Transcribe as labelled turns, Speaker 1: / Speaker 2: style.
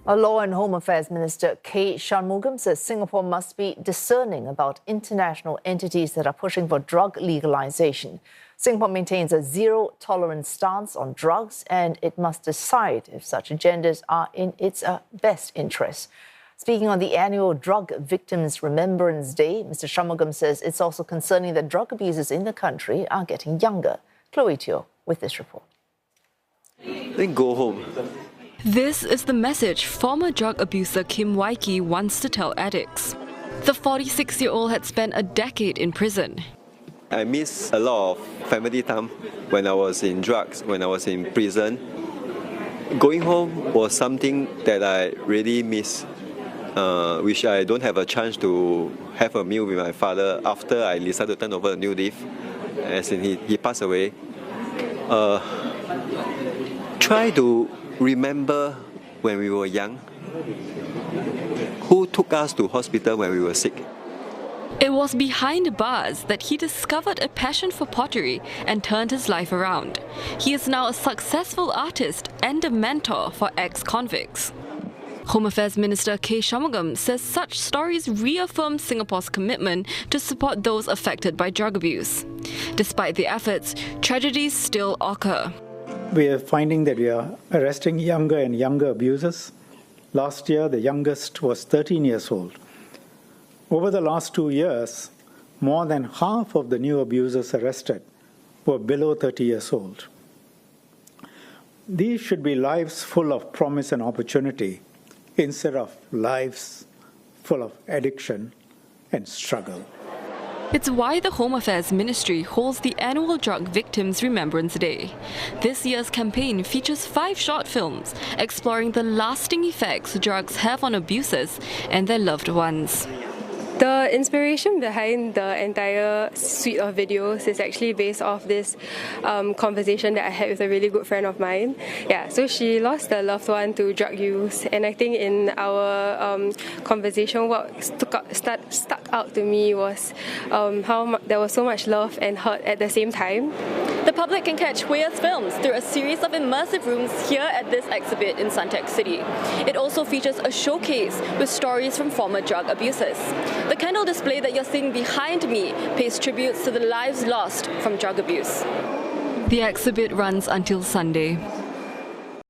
Speaker 1: A Law and Home Affairs Minister K. Shanmugam says Singapore must be discerning about international entities that are pushing for drug legalisation. Singapore maintains a zero-tolerance stance on drugs, and it must decide if such agendas are in its best interests. Speaking on the annual Drug Victims Remembrance Day, Mr. Shanmugam says it's also concerning that drug abusers in the country are getting younger. Chloe Teo with this report.
Speaker 2: Then go home.
Speaker 3: This is the message former drug abuser Kim Waiki wants to tell addicts. The 46-year-old had spent a decade in prison.
Speaker 2: I miss a lot of family time when I was in drugs, when I was in prison. Going home was something that I really miss, which I don't have a chance to have a meal with my father after I decided to turn over a new leaf, as in he passed away. Try to remember when we were young, who took us to hospital when we were sick.
Speaker 3: It was behind bars that he discovered a passion for pottery and turned his life around. He is now a successful artist and a mentor for ex-convicts. Home Affairs Minister K. Shanmugam says such stories reaffirm Singapore's commitment to support those affected by drug abuse. Despite the efforts, tragedies still occur.
Speaker 4: We are finding that we are arresting younger and younger abusers. Last year, the youngest was 13 years old. Over the last 2 years, more than half of the new abusers arrested were below 30 years old. These should be lives full of promise and opportunity instead of lives full of addiction and struggle.
Speaker 3: It's why the Home Affairs Ministry holds the annual Drug Victims Remembrance Day. This year's campaign features 5 short films exploring the lasting effects drugs have on abusers and their loved ones.
Speaker 5: The inspiration behind the entire suite of videos is actually based off this conversation that I had with a really good friend of mine. Yeah, so she lost a loved one to drug use, and I think in our conversation, what stuck out to me was how there was so much love and hurt at the same time.
Speaker 6: The public can catch Huiya's films through a series of immersive rooms here at this exhibit in Suntec City. It also features a showcase with stories from former drug abusers. The candle display that you're seeing behind me pays tributes to the lives lost from drug abuse.
Speaker 3: The exhibit runs until Sunday.